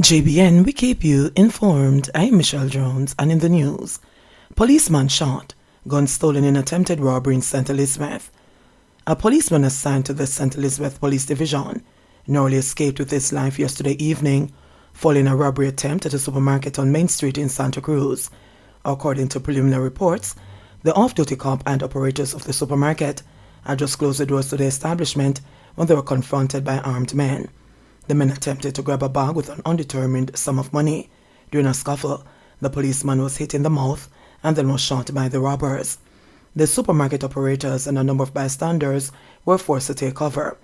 JBN, we keep you informed. I'm Michelle Jones, and in the news, policeman shot, gun stolen in attempted robbery in St. Elizabeth. A policeman assigned to the St. Elizabeth Police Division narrowly escaped with his life yesterday evening following a robbery attempt at a supermarket on Main Street in Santa Cruz. According to preliminary reports, the off-duty cop and operators of the supermarket had just closed the doors to the establishment when they were confronted by armed men. The men attempted to grab a bag with an undetermined sum of money. During a scuffle, the policeman was hit in the mouth and then was shot by the robbers. The supermarket operators and a number of bystanders were forced to take cover.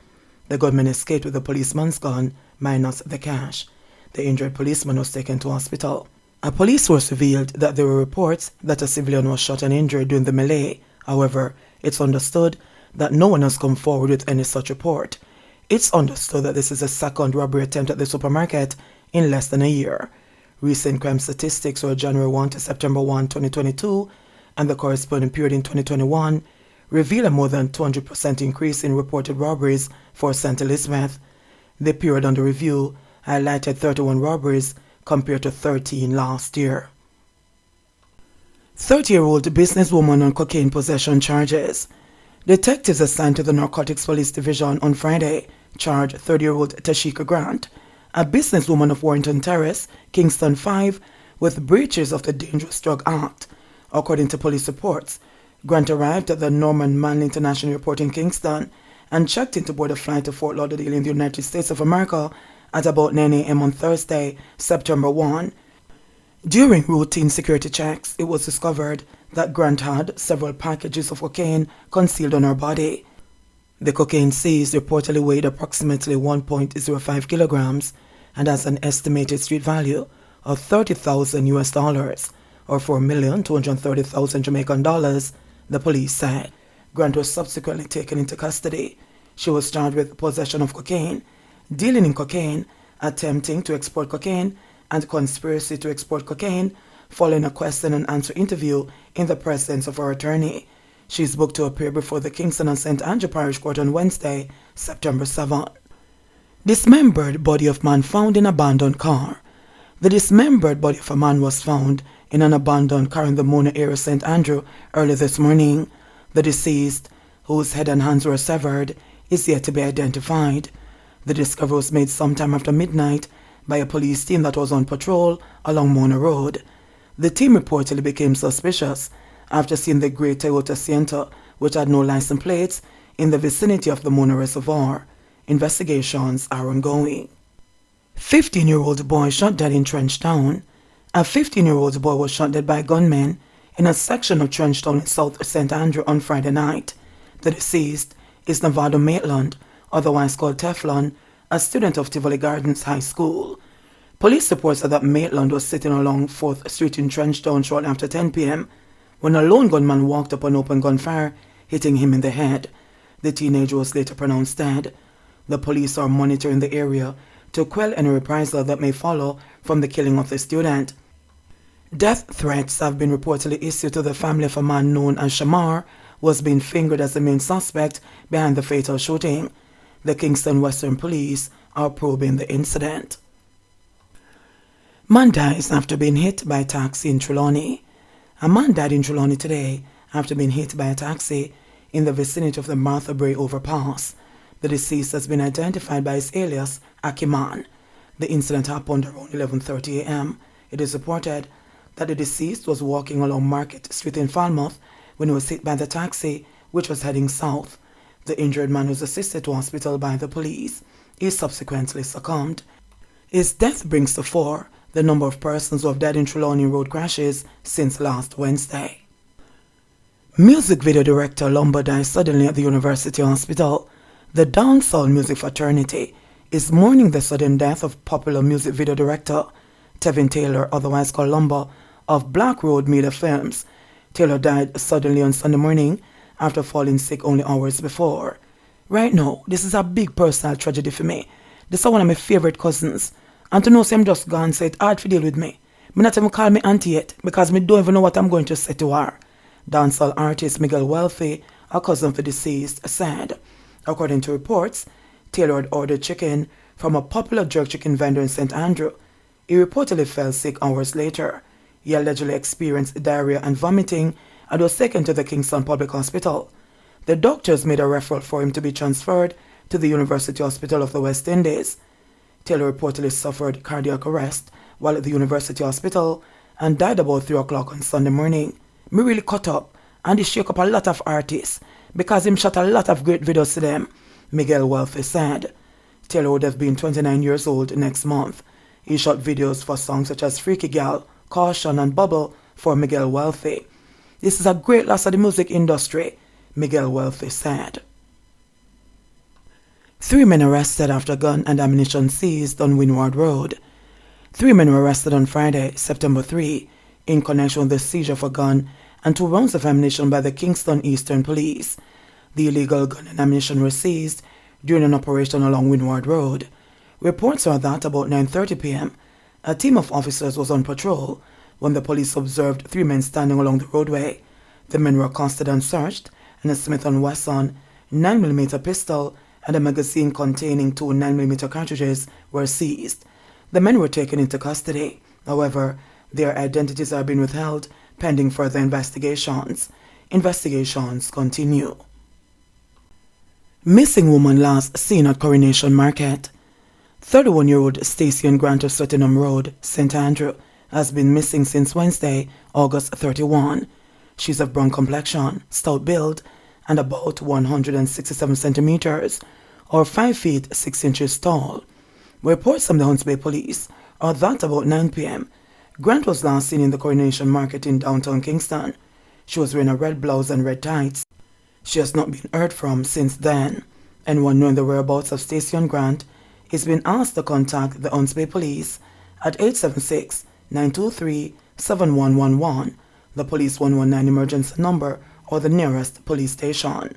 The gunman escaped with the policeman's gun, minus the cash. The injured policeman was taken to hospital. A police source revealed that there were reports that a civilian was shot and injured during the melee. However, it's understood that no one has come forward with any such report. It's understood that this is a second robbery attempt at the supermarket in less than a year. Recent crime statistics were January 1 to September 1, 2022, and the corresponding period in 2021 reveal a more than 200% increase in reported robberies for St. Elizabeth. The period under review highlighted 31 robberies compared to 13 last year. 30-year-old businesswoman on cocaine possession charges. Detectives assigned to the Narcotics Police Division on Friday charged 30-year-old Tashika Grant, a businesswoman of Warrington Terrace, Kingston 5, with breaches of the Dangerous Drug Act. According to police reports, Grant arrived at the Norman Manley International Airport in Kingston and checked into board a flight to Fort Lauderdale in the United States of America at about 9 a.m. on Thursday, September 1. During routine security checks, it was discovered that Grant had several packages of cocaine concealed on her body. The cocaine seized reportedly weighed approximately 1.05 kilograms and has an estimated street value of $30,000 or $4,230,000 Jamaican dollars, the police said. Grant was subsequently taken into custody. She was charged with possession of cocaine, dealing in cocaine, attempting to export cocaine, and conspiracy to export cocaine, following a question and answer interview in the presence of her attorney. She is booked to appear before the Kingston and St. Andrew Parish Court on Wednesday, September 7. Dismembered body of man found in abandoned car. The dismembered body of a man was found in an abandoned car in the Mona area, St. Andrew, early this morning. The deceased, whose head and hands were severed, is yet to be identified. The discovery was made sometime after midnight by a police team that was on patrol along Mona Road. The team reportedly became suspicious after seeing the grey Toyota Sienna, which had no license plates, in the vicinity of the Mona Reservoir. Investigations are ongoing. 15-year-old boy shot dead in Trenchtown. A 15-year-old boy was shot dead by gunmen in a section of Trenchtown in South St. Andrew on Friday night. The deceased is Nevada Maitland, otherwise called Teflon, a student of Tivoli Gardens High School. Police reports said that Maitland was sitting along 4th Street in Trenchtown shortly after 10 p.m. when a lone gunman walked up and opened gunfire, hitting him in the head. The teenager was later pronounced dead. The police are monitoring the area to quell any reprisal that may follow from the killing of the student. Death threats have been reportedly issued to the family of a man known as Shamar, who was being fingered as the main suspect behind the fatal shooting. The Kingston Western Police are probing the incident. Man dies after being hit by a taxi in Trelawney. A man died in Trelawney today after being hit by a taxi in the vicinity of the Martha Bray overpass. The deceased has been identified by his alias, Akiman. The incident happened around 11:30 a.m. It is reported that the deceased was walking along Market Street in Falmouth when he was hit by the taxi, which was heading south. The injured man was assisted to hospital by the police. He subsequently succumbed. His death brings to 4 the number of persons who have died in Trelawney road crashes since last Wednesday. Music video director Lumba died suddenly at the University Hospital. The dancehall music fraternity is mourning the sudden death of popular music video director Tevin Taylor, otherwise called Lumba, of Black Road Media Films. Taylor died suddenly on Sunday morning after falling sick only hours before. Right now, this is a big personal tragedy for me. This is one of my favorite cousins. And to know I'm just gone, so it's hard to deal with me. Me not even call me auntie yet, because me don't even know what I'm going to say to her. Dancehall artist Miguel Wealthy, a cousin of the deceased, said. According to reports, Taylor had ordered chicken from a popular jerk chicken vendor in St. Andrew. He reportedly fell sick hours later. He allegedly experienced diarrhea and vomiting and was taken to the Kingston Public Hospital. The doctors made a referral for him to be transferred to the University Hospital of the West Indies. Taylor reportedly suffered cardiac arrest while at the University Hospital and died about 3 o'clock on Sunday morning. Me really cut up, and he shake up a lot of artists because him shot a lot of great videos to them, Miguel Wealthy said. Taylor would have been 29 years old next month. He shot videos for songs such as Freaky Gal, Caution and Bubble for Miguel Wealthy. This is a great loss of the music industry, Miguel Wealthy said. 3 men arrested after gun and ammunition seized on Windward Road. 3 men were arrested on Friday, September 3, in connection with the seizure of a gun and 2 rounds of ammunition by the Kingston Eastern Police. The illegal gun and ammunition were seized during an operation along Windward Road. Reports are that about 9:30 p.m., a team of officers was on patrol when the police observed 3 men standing along the roadway. The men were accosted and searched, and a Smith & Wesson 9mm pistol and a magazine containing 2 9mm cartridges were seized. The men were taken into custody. However, their identities are being withheld pending further investigations. Investigations continue. Missing woman last seen at Coronation Market. 31-year-old Stacey and Grant of Swettenham Road, St. Andrew, has been missing since Wednesday, August 31. She's of brown complexion, stout build, and about 167 centimeters, or 5 feet 6 inches tall. Reports from the Hunts Bay Police are that about 9 p.m., Grant was last seen in the Coronation Market in downtown Kingston. She was wearing a red blouse and red tights. She has not been heard from since then. Anyone knowing the whereabouts of Stacey and Grant is being asked to contact the Hunts Bay Police at 876-923-7111, the Police 119 emergency number, or the nearest police station.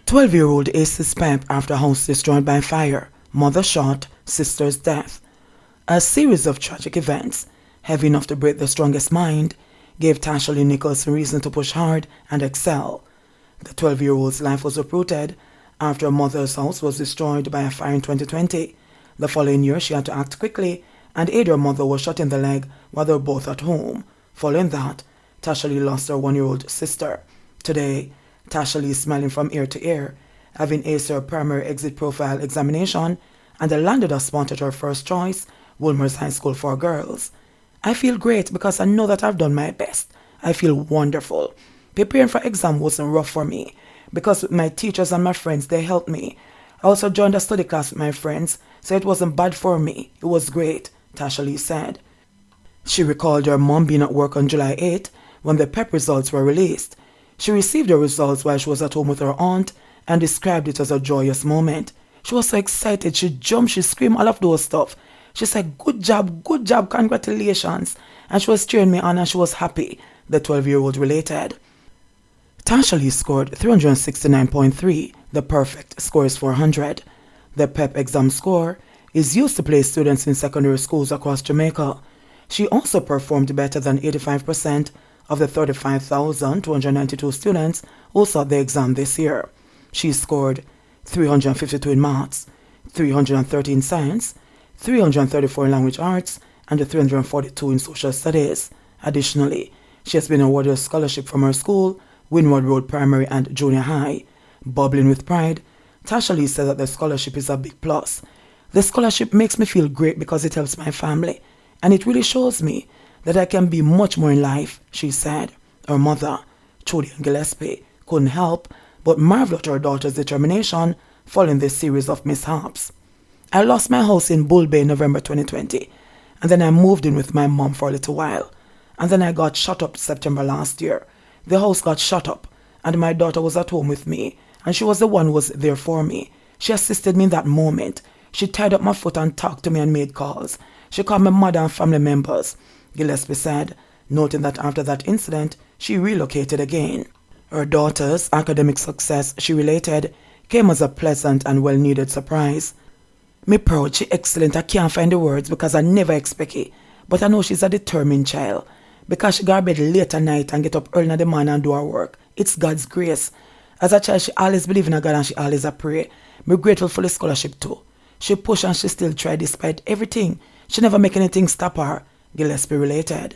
12-year-old aces pep after house destroyed by fire, mother shot, sister's death. A series of tragic events, heavy enough to break the strongest mind, gave Tasha Lee Nichols reason to push hard and excel. The 12-year-old's life was uprooted after her mother's house was destroyed by a fire in 2020. The following year, she had to act quickly and aid her mother was shot in the leg while they were both at home. Following that, Tasha Lee lost her 1-year-old sister. Today, Tasha Lee is smiling from ear to ear, having aced her primary exit profile examination and landed a spot at her first choice, Wolmer's High School for Girls. I feel great because I know that I've done my best. I feel wonderful. Preparing for exam wasn't rough for me because with my teachers and my friends, they helped me. I also joined a study class with my friends, so it wasn't bad for me. It was great, Tasha Lee said. She recalled her mom being at work on July 8 when the PEP results were released. She received her results while she was at home with her aunt and described it as a joyous moment. She was so excited, she jumped, she screamed, all of those stuff. She said, good job, congratulations. And she was cheering me on and she was happy, the 12-year-old related. Tasha Lee scored 369.3. The perfect score is 400. The PEP exam score is used to place students in secondary schools across Jamaica. She also performed better than 85% of the 35,292 students who sought the exam this year. She scored 352 in maths, 313 in science, 334 in language arts, and 342 in social studies. Additionally, she has been awarded a scholarship from her school, Windward Road Primary and Junior High. Bubbling with pride, Tasha Lee said that the scholarship is a big plus. The scholarship makes me feel great because it helps my family, and it really shows me that I can be much more in life, she said. Her mother, Trudy Gillespie, couldn't help but marvel at her daughter's determination following this series of mishaps. I lost my house in Bull Bay in November 2020, and then I moved in with my mom for a little while, and then I got shut up September last year. The house got shut up, and my daughter was at home with me, and she was the one who was there for me. She assisted me in that moment. She tied up my foot and talked to me and made calls. She called my mother and family members, Gillespie said, noting that after that incident, she relocated again. Her daughter's academic success, she related, came as a pleasant and well-needed surprise. Me proud, she excellent, I can't find the words because I never expect it, but I know she's a determined child. Because she got bed late at night and get up early in the morning and do her work. It's God's grace. As a child, she always believed in a God and she always a pray. Me grateful for the scholarship too. She pushed and she still tried despite everything. She never make anything stop her, Gillespie related.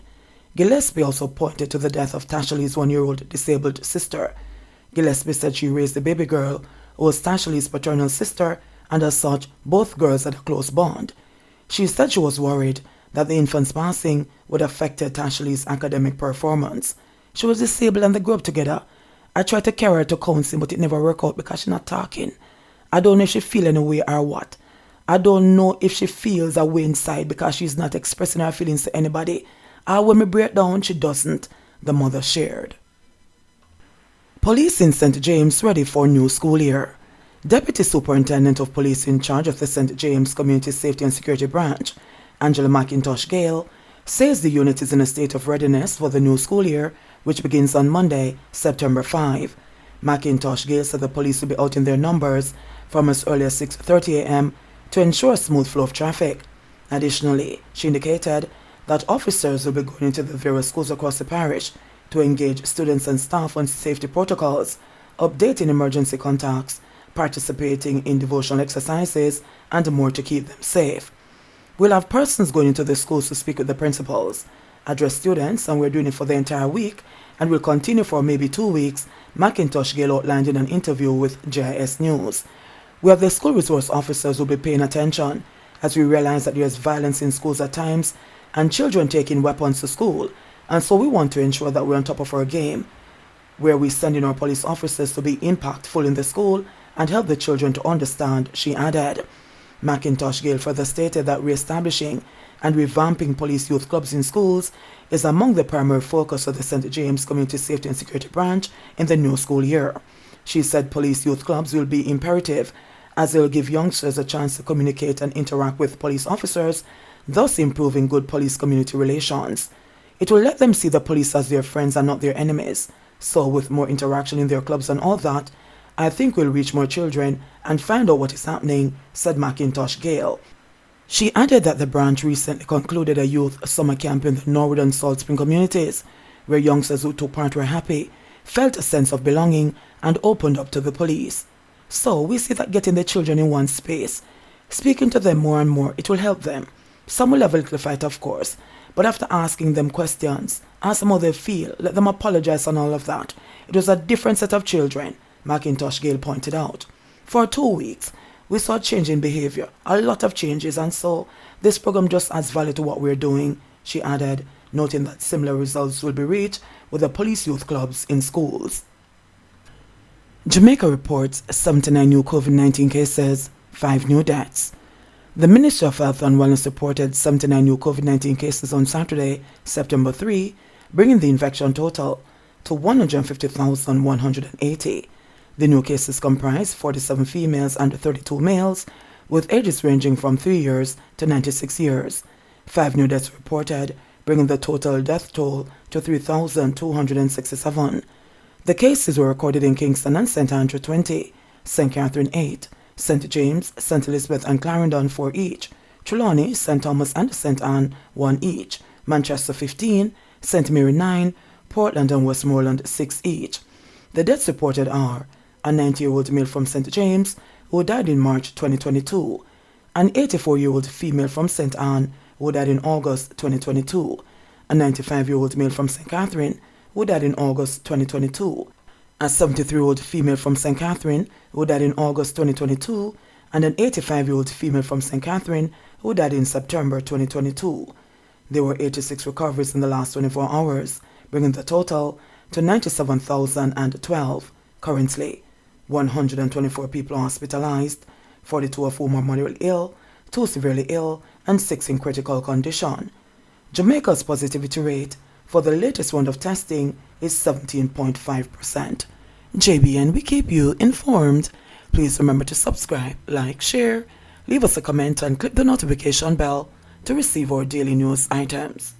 Gillespie also pointed to the death of Tashali's 1-year-old disabled sister. Gillespie said she raised the baby girl, who was Tashali's paternal sister, and as such, both girls had a close bond. She said she was worried that the infant's passing would affect Tashali's academic performance. She was disabled and they grew up together. I tried to carry her to counseling, but it never worked out because she's not talking. I don't know if she feels any way or what. I don't know if she feels a way inside because she's not expressing her feelings to anybody. Or when we break down, she doesn't, the mother shared. Police in St. James ready for new school year. Deputy Superintendent of Police in charge of the St. James Community Safety and Security Branch, Angela McIntosh Gale, says the unit is in a state of readiness for the new school year, which begins on Monday, September 5. McIntosh Gale said the police will be out in their numbers from as early as 6:30 a.m. to ensure a smooth flow of traffic. Additionally, she indicated that officers will be going into the various schools across the parish to engage students and staff on safety protocols, updating emergency contacts, participating in devotional exercises, and more to keep them safe. We'll have persons going into the schools to speak with the principals, address students, and we're doing it for the entire week, and we'll continue for maybe 2 weeks, McIntosh Gale outlined in an interview with JIS News. We have the school resource officers who will be paying attention as we realize that there's violence in schools at times and children taking weapons to school, and so we want to ensure that we're on top of our game, where we send in our police officers to be impactful in the school and help the children to understand, she added. McIntosh Gale further stated that re-establishing and revamping police youth clubs in schools is among the primary focus of the St. James Community Safety and Security Branch in the new school year. She said police youth clubs will be imperative as they will give youngsters a chance to communicate and interact with police officers, thus improving good police-community relations. It will let them see the police as their friends and not their enemies. So with more interaction in their clubs and all that, I think we'll reach more children and find out what is happening, said McIntosh Gale. She added that the branch recently concluded a youth summer camp in the Norwood and Salt Spring communities, where youngsters who took part were happy, felt a sense of belonging, and opened up to the police. So we see that getting the children in one space, speaking to them more and more, it will help them. Some will have a little fight, of course, but after asking them questions, ask them how they feel, let them apologize and all of that. It was a different set of children, McIntosh Gale pointed out. For 2 weeks, we saw change in behavior, a lot of changes, and so this program just adds value to what we're doing, she added, noting that similar results will be reached with the police youth clubs in schools. Jamaica reports 79 new COVID-19 cases, 5 new deaths. The Ministry of Health and Wellness reported 79 new COVID-19 cases on Saturday, September 3, bringing the infection total to 150,180. The new cases comprise 47 females and 32 males, with ages ranging from 3 years to 96 years. 5 new deaths reported, bringing the total death toll to 3,267. The cases were recorded in Kingston and St. Andrew 20, St. Catherine 8, St. James, St. Elizabeth and Clarendon 4 each, Trelawney, St. Thomas and St. Anne 1 each, Manchester 15, St. Mary 9, Portland and Westmoreland 6 each. The deaths reported are a 90-year-old male from St. James who died in March 2022, an 84-year-old female from St. Anne who died in August 2022, a 95-year-old male from St. Catherine who died in August 2022, a 73-year-old female from St. Catherine who died in August 2022, and an 85-year-old female from St. Catherine who died in September 2022. There were 86 recoveries in the last 24 hours, bringing the total to 97,012. Currently, 124 people are hospitalized, 42 of whom are moderately ill, 2 severely ill, and 6 in critical condition. Jamaica's positivity rate for the latest round of testing is 17.5%. JBN, we keep you informed. Please remember to subscribe, like, share, leave us a comment, and click the notification bell to receive our daily news items.